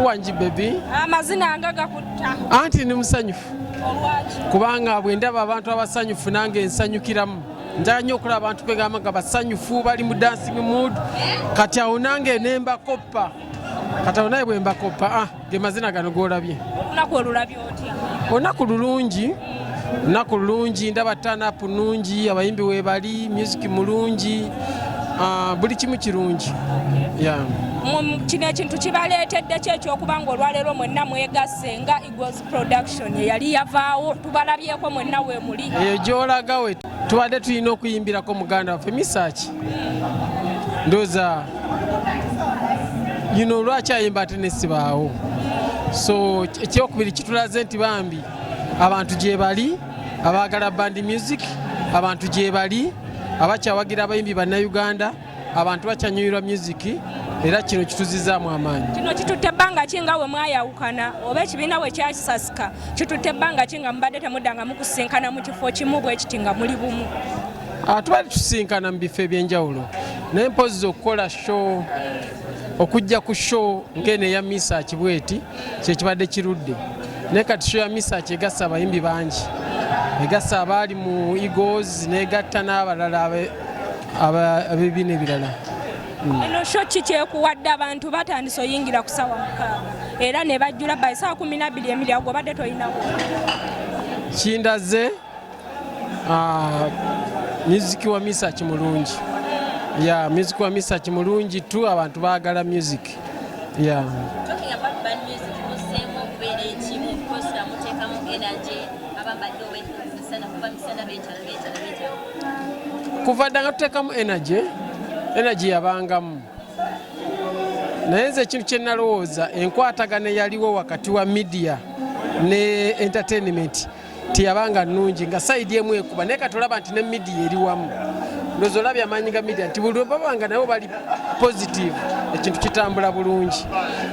Wanji baby. Amazina angaga kutta. Anti ni musanyufu. Olwaki. Kubanga bwe ndaba abantu abasanyufu nange ensanyukiramu. Njagala nnyo okulaba abantu begamba nga basanyufu bali mu dancing mood. Kati awo nange nemba koppa. Kati awo naye bwe mba koppa. Ge mazina gano g'olabye. Olunaku olulabye otya? Olunaku lulungi. Olunaku lulungi, ndaba turn-up nnungi, abayimbi weebali, music mulungi. Buli kimu kirungi. Yeah. Kino ekintu kibaleetedde ki ekyokubanga olwaleero mwenna mwegasse nga Eagles Production yali yavaawo tubalabyeko mwenna we muli. Eyo gy'olaga we tubadde tulina okuyimbirako muganda waffe Misaaki. Ndowooza lwaki ayimba ate ne sibaawo. So ekyokubiri kitulaze nti bambi abantu gye bali abaagala band music, abantu gye bali abakyawagira abayimbi bannayuganda, abantu bakyanyumirwa music. Era kino kituzizaamu amaanyi. Kino kitutte ebbanga ki nga we mwayawukana oba ekibiina we kyakisasika kitutte ebbanga ki nga mubadde temuddanga mukusinkana mu kifo kimu bwe kiti nga muli bumu? Tubadde tusinkana mu bifo eby'enjawulo naye mpozzi okukola show okujja ku show ng'eno eya Misaaki bweti kyekibadde kirudde. Naye kati show ya Misaaki egassa abayimbi bangi, egassa abaali mu Eagles n'egatta n'abalala ab'ebibiina ebirala. Eno show ki kyekuwadde abantu batandise oyingira ku ssaawa 6 era ne bajjula by ssaawa 12 emirya gw'obadde tolinawo? Kindaze music wa Misaaki mulungi. Yeah, music wa Misaaki mulungi tu, abantu baagala music. Yeah. Talking about band music, musemo kubeera ekimu kukosa muteekamu energy abambadde obwekisana kuba misana beetala. Kuva dda nga tuteekamu energy yabangamu. Naye nze ekintu kye nalowooza enkwatagana yaliwo wakati wa media ne entertainment tiyabanga nnungi nga sayidi emu ekuba, naye kati olaba nti ne media eri wamu. Ndowooza olabye amaanyi ga media nti buli babanga nabo bali positive, ekintu kitambula bulungi.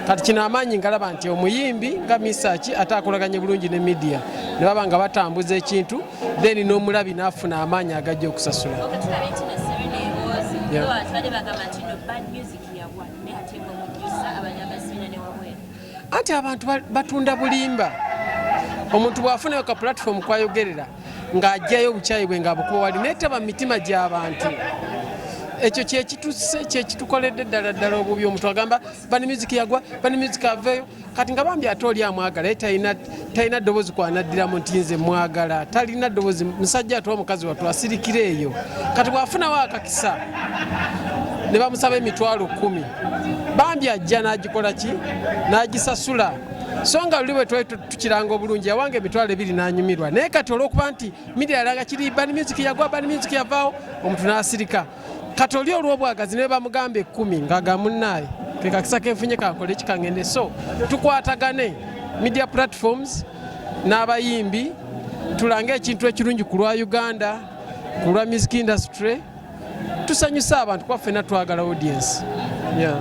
Kati kino amaanyi ngalaba nti omuyimbi nga Misaaki ataakolaganye bulungi ne media ne baba nga batambuza ekintu then n'omulabi n'afuna amaanyi agajja okusasula. Anti abantu batunda bulimba. Omuntu bw'afuna ka platform kwayogerera ng'ajjayo obukyayi bwe ng'abukuba wali neetaba mu mitima gy'abantu. Ekyo kyekitukoledde ddala obubi. Omuntu agamba bani music yagwa, bani music aveeyo, kati nga bambi ate oli amwagala talina ddoboozi kwanaddiramu nti nze mwagala, talina ddoboozi. Musajja atuwa mukazi wattu asirikira eyo. Kati bw'afunawo akakisa ne bamusaba emitwalo 10 bambi ajja n'agikola ki? N'agisasula. So nga luli bwe twali tukiranga obulungi yawange emitwalo 2 n'anyumirwa. Naye kati olw'okuba nti media yalaga kiri bani music yagwa, bani music yavaawo, omuntu n'asirika. Kati oli olw'obwagazi ne bamugamba 10 ng'aga munnaye ke kakisa kenfunye kakole kikangende. So tukwatagane media platforms n'abayimbi tulange ekintu ekirungi ku lwa Uganda, ku lwa music industry, tusanyusa abantu kwa ffenna twagala audience. Yeah.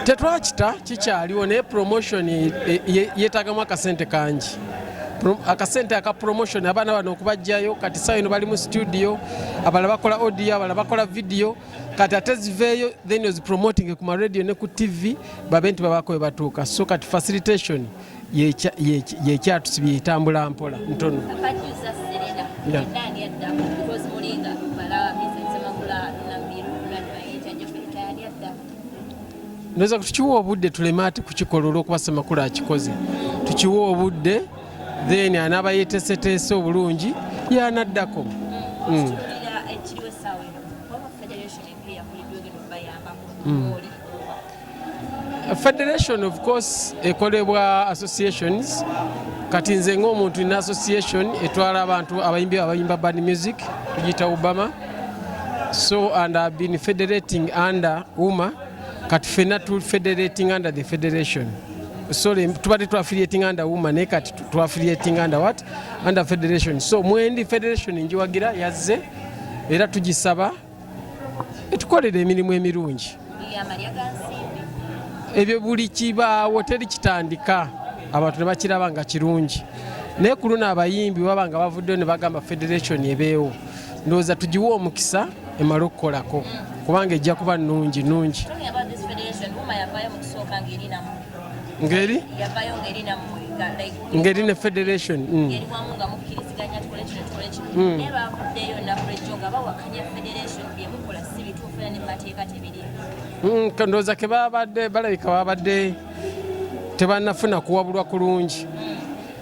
Tetwakita kikyaliwo naye promotion yeetagamu akasente kangi. Akasente aka promotion abaana bano okubajjayo kati saa eno bali mu studio, abalala bakola audio, abalala bakola video, kati ate ziveeyo then ozipromoting ku ma radio ne ku TV babe nti babako we batuuka. So kati facilitation yekyatusibye etambula mpola ntono. Yeah. Ndoza tukiwa obudde tulema ati kukikola olw'okuba makulu akikoze. Tukiwa obudde then anaba yeteseteese obulungi yanaddako. Federation of course ekolebwa associations. Kati nze ng'omuntu ina association etwala abantu abayimba band music tugiyita Obama. So and I've been federating under UMA. Kati fena tu federating under the federation. Sorry, tubadde tu affiliating under UMA naye kati tu affiliating under what? Under federation. So mwendi federation njiwagira yazze era tugisaba etukolere emirimu emirungi. Ebyo buli kibaawo teri kitandika abantu ne bakiraba nga kirungi. naye ku luno abayimbi baba nga bavuddeyo ne bagamba federation ebeewo ndowooza tugiwa omukisa emale okukolako kubanga ejja kuba nnungi ngeri ne federation ndowooza ke babadde balabika babadde tebannafuna kuwabulwa kulungi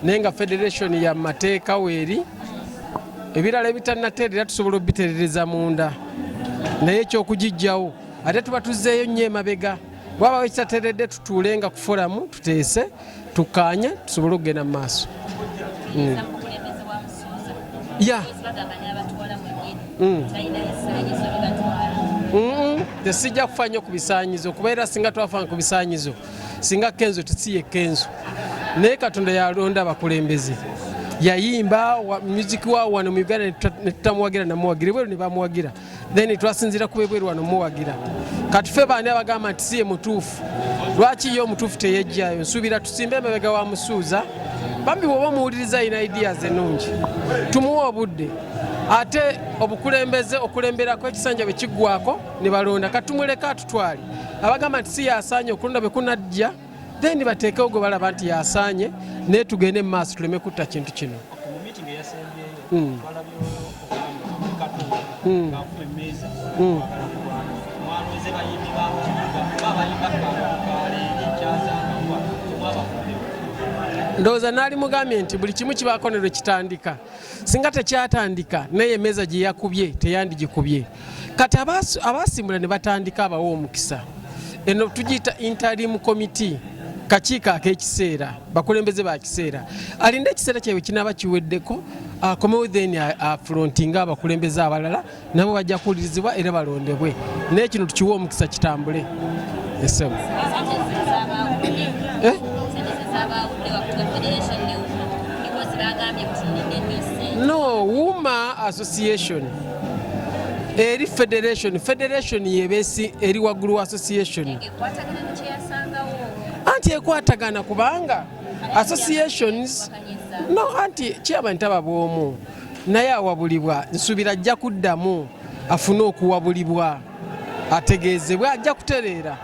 naye nga federation ya mateeka weeri ebirala ebitannateerera tusobola obiterereza munda naye ekyokugijjawo ate tuba tuzzeeyo nnyo emabega bwaba ekitateeredde tutuulenga ku foramu tuteese tukkaanye tusobole okugenda mu maaso tesijja kufa nnyo ku bisaanyizo kubeera singa twafanga ku bisaanyizo singa kenzo tusiye kenzo naye Katonda yalonda abakulembeze yayimba muziki wa wano mu Uganda ne tutamuwagira namuwagira Bweru ne bamuwagira then twasinzira ku Bweru wano muwagira kati ffe baani abagamba nti siye mutuufu lwaki yo omutuufu teyejjayo nsuubira tusimbe emabega wa musuuza bambi bw'oba muwuliriza ina ideas ennungi tumuwa obudde ate obukulembeze okulemberako ekisanja bwe kiggwako ne balonda katumuleka atutwale abagamba nti si yasaanye okulonda bwe kunajja then bateekewo gwe balaba nti yasaanye naye tugende mu maaso tuleme kutta kintu kino ndowooza naali mugambye nti buli kimu kibaako ne lwe kitandika singa tekyatandika naye emmeeza gye yakubye teyandigikubye kati abaasimbula ne batandika abawa omukisa eno tugiyita interim committee kakiiko ak'ekiseera bakulembeze ba kiseera alinda ekiseera kyabwe kinaaba kiweddeko akomewo then afrontinga abakulembeze abalala nabo bajja kuwulirizibwa era balondebwe naye kino tukiwa omukisa kitambule esebo no Wuma Association eri federation yebesi eri waggulu association anti ekwatagana kubanga associations no anti kyaba ntaba bwomu naye awabulibwa nsuubira ajja kuddamu afune okuwabulibwa ategeezebwa ajja kutereera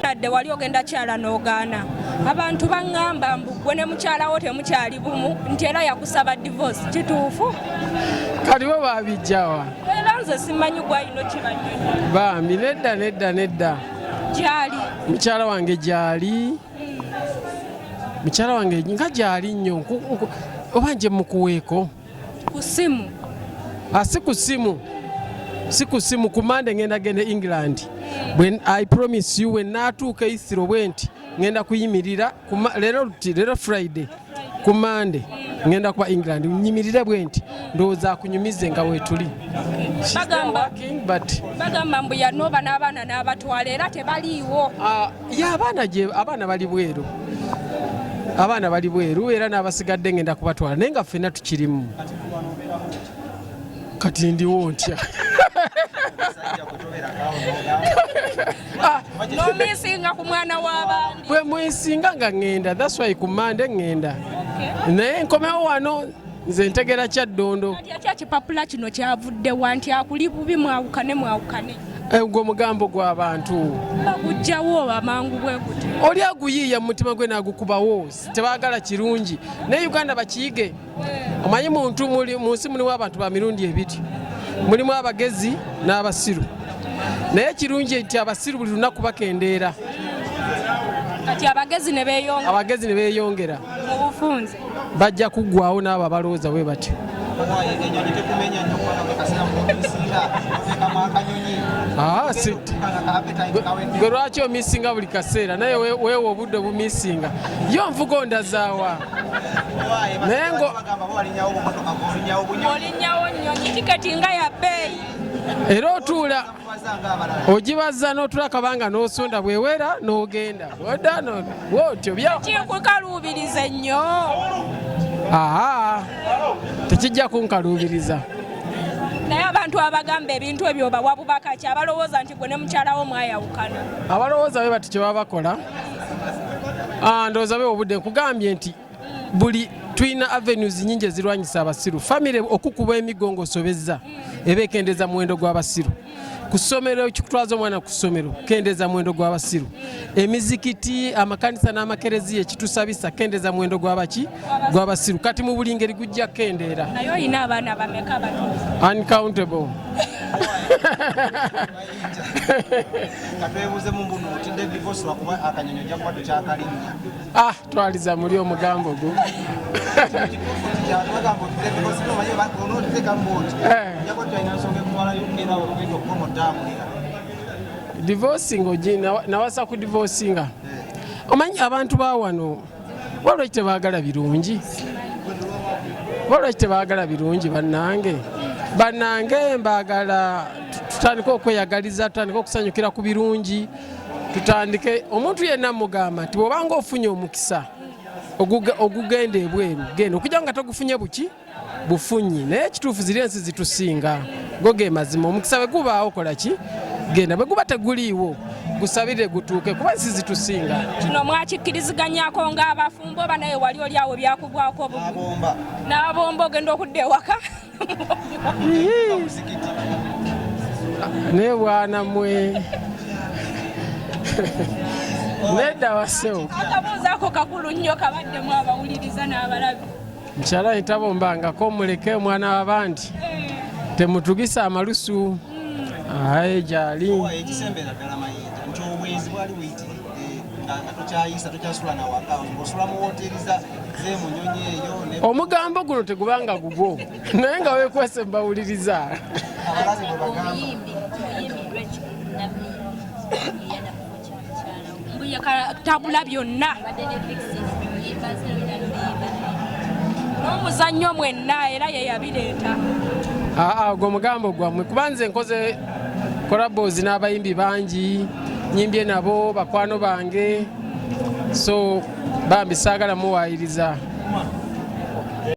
adde wali ogenda kyala n'ogaana abantu baŋŋamba mbu gwe ne mukyalawo temukyali bumu nti era yakusaba divorce kituufu kati bo babijjawa era nze simanyi gwalino kibanyonyi bambi nedda gyali mukyala wange gyali mukyala wange nga gyali nnyo oba nje mukuweeko ku ssimu si ku ssimu ku Mande ngenda gende England when I promise you when natuuka Isiro bwe nti ngenda kuyimirira leero Friday ku Mande ngenda kuba England nyimirire bwe nti ndowooza akunyumize nga weetuli bagamba mbu yanooba n'abaana n'abatwala era tebaliiwo abaana bali bweru era n'abasigadde ngenda kubatwala naye nga ffenna tukirimu kati ndiwo ntya n'omwesinga ku mwana w'abandi bwe mwesinga nga ŋŋenda that's why ku Mande ŋŋenda naye nkomewo wano nze ntegera kyaddondo kya kipapula kino kyavuddewa nti akuli bubi mwawukane gwe mugambo gw'abantu bagujjawo amangu bwe guti oli aguyiiya mu mutima gwe n'agukubawo tebaagala kirungi naye Uganda bakiyige omanyi muntu mu nsi mulimu abantu ba mirundi ebiri mulimu abagezi n'abasiru naye kirungi nti abasiru buli lunaku bakendeera kati abagezi ne beeyongera mu bufunze bajja kuggwawo n'abo abalowooza bwe batyo gwe lwaki omisinga buli kaseera naye weewa obudde obumisinga yo nvugo ndazaawa naye olinyawo nnyonyi tiketi nga ya bbeeyi era otuula ogibaza n'otula akabanga n'osonda bwewera n'ogenda bwotyo kikukaluubiriza nnyo tekijja kunkaluubiriza naye abantu abagamba ebintu ebyo bawa bubaka ki abalowooza nti gwe ne mukyalawo mwayawukana abalowooza bwe bati kye baba bakola Ndowooza beewa obudde nkugambye nti buli tulina avenues nyingi ezirwanyisa abasiru. Famire okukuba emigo ng'osobezza eba ekendeeza muwendo gw'abasiru. Ku ssomero kikutwaza omwana ku ssomero kendeeza muwendo gw'abasiru. Emizikiti, amakanisa n'amakereziya ekitusabisa kendeeza muwendo gw'abasiru. Kati mu buli ngeri gujja kendeera. Naye olina abaana bameka batuufu? Uncountable. Twaliza muli omugambo gwo. Divorcing nawasa ku divorcinga. Omanyi abantu ba wano walwaki tebaagala birungi? Walwaki tebaagala birungi bannange? Bannange mbaagala tutandike okweyagaliza, tutandike okusanyukira ku birungi, tutandike omuntu yenna mugamba nti bw'obanga ofunye omukisa ogugenda ebweru genda okujja nga togufunye bufunyi naye ekituufu ziri ensi zitusinga go ge mazima. Omukisa bwe gubaawo kola ki? Genda, bwe guba teguliiwo gusabire gutuuke kuba ensi zitusinga. Kino mwakikkiriziganyako ng'abafumbo oba naye wali oli awo byakugwako n'abomba ogenda okudda ewaka? Naye bwana mmwe nedda wasewo. Akabuuzo ako kakulu nnyo kabaddemu abawuliriza n'abalabi. Mukyala entabombangako muleke mwana w'abandi temutugisa amalusu. Aye gyali. Ekisembera ddala Mayinja nti obwenzi bwali buyitiridde nga tokyayisa tokyasula na waka ng'osula mu woteeri z'emunyonyi eyo. Omugambo guno tegubanga gugwo naye nga weekwese mbawuliriza. Abalazi bwe bagamba. Tabula byonna n'omuzannyo mwenna era ye yabireeta. Gwe mugambo gwammwe kuba nze nkoze korabozi n'abayimbi bangi nyimbye nabo bakwano bange so bambi saagala muwaayiriza.